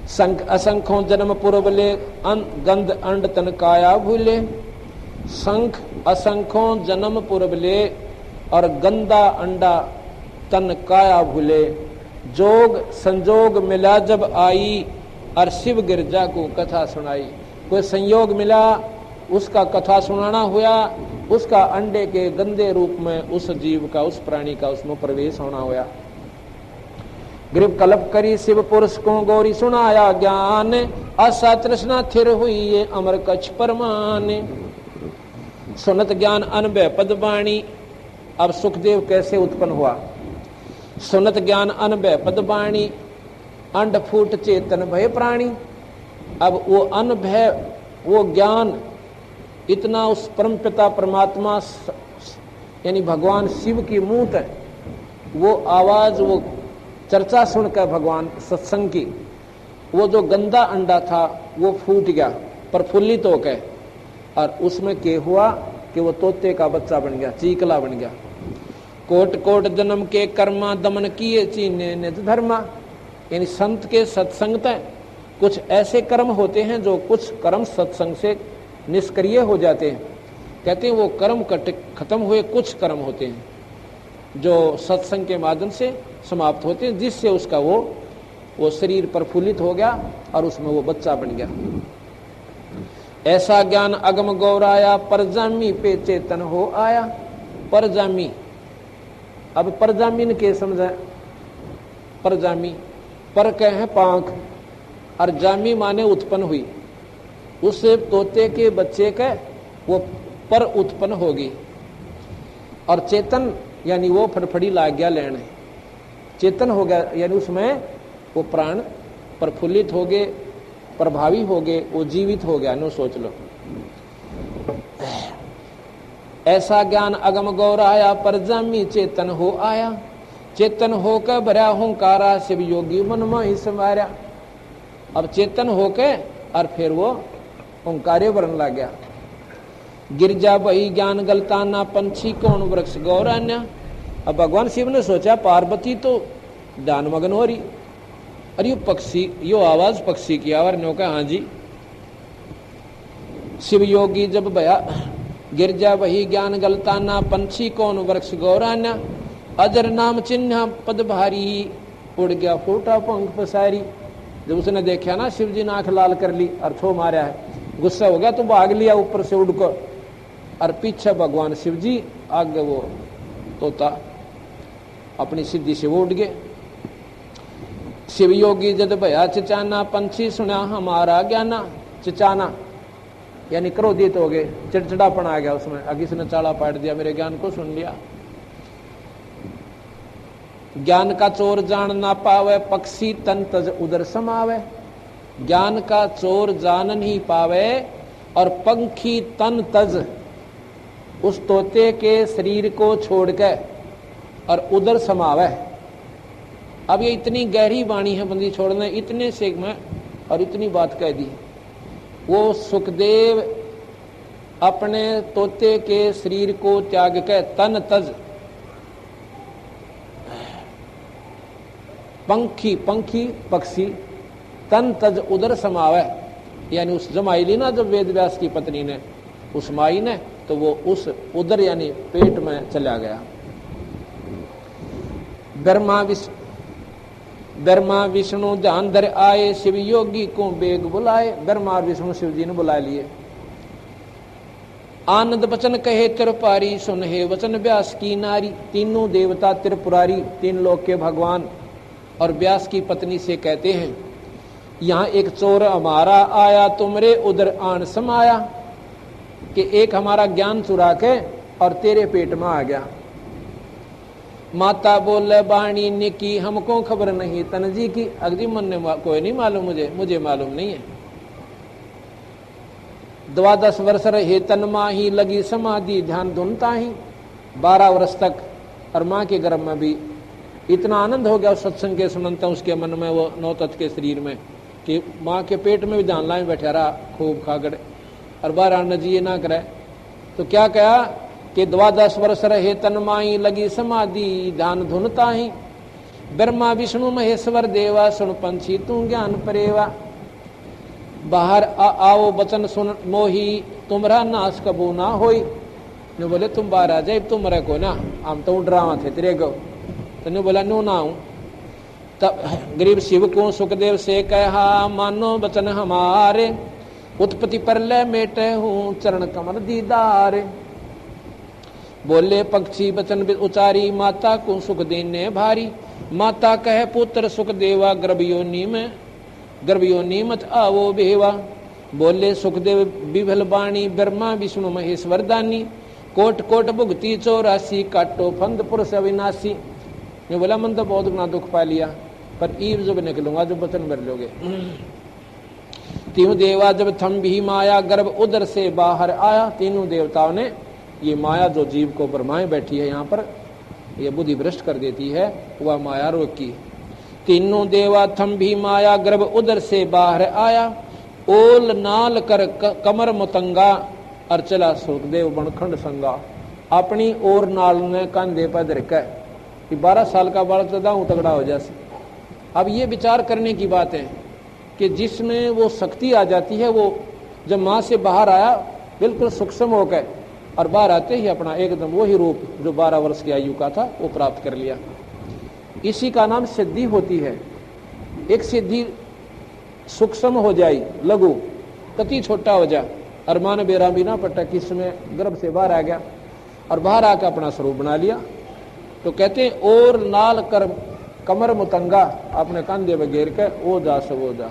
संख असंखों जन्म पूर्वले गंध अंड तन काया भूले। संख असंखों जन्म पूर्वले और गंदा अंडा तन काया भूले। जोग संजोग मिला जब आई और शिव गिरजा को कथा सुनाई। कोई संयोग मिला, उसका कथा सुनाना हुआ, उसका अंडे के गंदे रूप में उस जीव का, उस प्राणी का उसमें प्रवेश होना हुआ। ग्रीव कल्प करी शिव पुरुष को गौरी सुनाया ज्ञान। आशा तृष्णा थिर हुई ये अमर कच्छ परमान। सुनत ज्ञान अनभय पदवाणी। अब सुखदेव कैसे उत्पन्न हुआ? सुनत ज्ञान अनभय पदवाणी, अंड फूट चेतन भय प्राणी। अब वो अनभय, वो ज्ञान इतना उस परम पिता परमात्मा यानी भगवान शिव की मुंह तक वो आवाज, वो चर्चा सुनकर भगवान सत्संग की, वो जो गंदा अंडा था वो फूट गया प्रफुल्लित होकर, और उसमें क्या हुआ कि वो तोते का बच्चा बन गया, चीकला बन गया। कोट कोट जन्म के कर्मा दमन किए चीने निज धर्मा। यानी संत के सत्संग तक कुछ ऐसे कर्म होते हैं जो कुछ कर्म सत्संग से निष्क्रिय हो जाते हैं। कहते हैं वो कर्म खत्म हुए, कुछ कर्म होते हैं जो सत्संग के माध्यम से समाप्त होते हैं, जिससे उसका वो शरीर प्रफुल्लित हो गया और उसमें वो बच्चा बन गया। ऐसा ज्ञान अगम गौराया परजामी पे चेतन हो आया। परजामी, अब परजामीन के समझे? परजामी, पर कह है पांख और जामी माने उत्पन्न हुई। उस तोते के बच्चे का वो पर उत्पन्न होगी, और चेतन यानी वो फड़फड़ी लाग गया लेने, चेतन हो गया, यानी उसमें वो प्राण प्रफुल्लित हो गए, प्रभावी हो गए, वो जीवित हो गया। नो सोच लो, ऐसा ज्ञान अगम गौराया परजामी चेतन हो आया। चेतन होकर भरा हुंकारा शिव योगी मन में ही समाया। अब चेतन होकर और फिर वो ओंकार्य वर्ण लग गया। गिरजा बही ज्ञान गलताना पंछी कौन वृक्ष गौरान्या। अब भगवान शिव ने सोचा पार्वती तो ध्यान मगन हो रही, अरे यो पक्षी, यो आवाज पक्षी की आवाज ने कहा हाँ जी। शिव योगी जब भया गिरजा वही ज्ञान गलताना पंछी कौन वृक्ष गौरान्या। अजर नाम चिन्ह पद भारी उड़ गया फूटा पंख पसारी। जब उसने देखा ना शिव जी ने आंख लाल कर ली और थो मारा है, गुस्सा हो गया तो भाग लिया ऊपर से उड़कर, और पीछे भगवान शिव जी आगे वो तोता अपनी सिद्धि से वो उड़ गए। शिव योगी जद भया चिचाना पंछी सुना हमारा ज्ञाना। चिचाना यानी क्रोधित हो गए, चिड़चिड़ापन आ गया उसमें, अगी से चाला पाट दिया, मेरे ज्ञान को सुन लिया। ज्ञान का चोर जान ना पावे पक्षी तन तज उदर समावे। ज्ञान का चोर जान नहीं पावे और पंखी तन तज उस तोते के शरीर को छोड़कर और उदर समावे। अब ये इतनी गहरी वाणी है बंदी छोड़ने, इतने से में और इतनी बात कह दी। वो सुखदेव अपने तोते के शरीर को त्याग के तन तज पंखी, पंखी पक्षी, तन तज उदर समावे, यानी उस जमाई ली ना जब वेद व्यास की पत्नी ने, उस माई ने, तो वो उस उदर यानी पेट में चला गया। ब्रह्मा विष्णु ध्यान धर आए शिव योगी को बेग बुलाए। ब्रह्मा और विष्णु शिव जी ने बुला लिए। आनंद वचन कहे त्रिपुरारी सुन हे वचन व्यास की नारी। तीनों देवता त्रिपुरारी, तीन लोक के भगवान और व्यास की पत्नी से कहते हैं, यहाँ एक चोर हमारा आया तुमरे उदर आन समाया, कि एक हमारा ज्ञान चुरा के और तेरे पेट में आ गया। माता बोले बाणी ने की हमको खबर नहीं तन जी की। अगली मन ने कोई नहीं मालूम, मुझे मालूम नहीं है। 12 वर्ष रहे तन माही लगी समाधि ध्यान धुनता ही। 12 वर्ष तक और माँ के गर्भ में भी इतना आनंद हो गया उस सत्संग के सुनता उसके मन में, वो 9 तत्व के शरीर में, कि माँ के पेट में भी ध्यान लाए बैठा रहा खूब खागड़, और 12 न जी ना करे तो क्या कहा कि 12 वर्ष रहे तन माई लगी समाधि ध्यान धुनता ही। ब्रह्मा विष्णु महेश्वर देवा, सुन पंछी तू ज्ञान परेवा। बाहर आओ बचन सुन मोही, तुम्हारा नाश कबू ना होई। ने बोले तुम बाहर आ जाए, तुम मरे को ना, हम तो डरावा थे तेरे को। तो ने बोला नो ना हूं। तब गरीब शिव को सुखदेव से कहा, मानो बचन हमारे, उत्पत्ति प्रलय मेटे हूं चरण कमल दीदार। बोले पक्षी बचन उचारी, माता को सुख देने भारी। माता कहे पुत्र सुख देवा, गर्भयोनि मत आवो बेवा। बोले सुखदेव विभल बाणी, ब्रह्मा विष्णु महेश्वर दानी। कोट कोट भुगती 84, काटो फंद पुरुष अविनाशी। ये बोला मन तो बहुत गुना दुख पा लिया, पर ईव जब निकलूंगा जब वचन भर लोगे। तीनों देवा जब थम भी माया, गर्भ उदर से बाहर आया। तीनों देवताओं ने ये माया जो जीव को परमाए बैठी है यहाँ पर, ये बुद्धि भ्रष्ट कर देती है, वह माया रोकी। तीनों देवा थम भी माया, गर्भ उदर से बाहर आया। ओल नाल कर कमर मुतंगा, और चला सुखदेव बनखंड संगा। अपनी ओर नाल ने कंधे पर धरकर, 12 साल का बालक तो दाऊ तगड़ा हो जाए। अब ये विचार करने की बात है कि जिसमें वो शक्ति आ जाती है, वो जब माँ से बाहर आया बिल्कुल सूक्ष्म होकर, और बाहर आते ही अपना एकदम वही रूप जो 12 वर्ष की आयु का था वो प्राप्त कर लिया। इसी का नाम सिद्धि होती है। एक सिद्धि सूक्ष्म हो जाए, लघु कति छोटा हो जाए, अरमान बेरा भी ना पट्टा किसमें गर्भ से बाहर आ गया और बाहर आकर अपना स्वरूप बना लिया। तो कहते हैं और नाल कर कमर मुतंगा, अपने कंधे में घेर कर ओ जा सवो जा।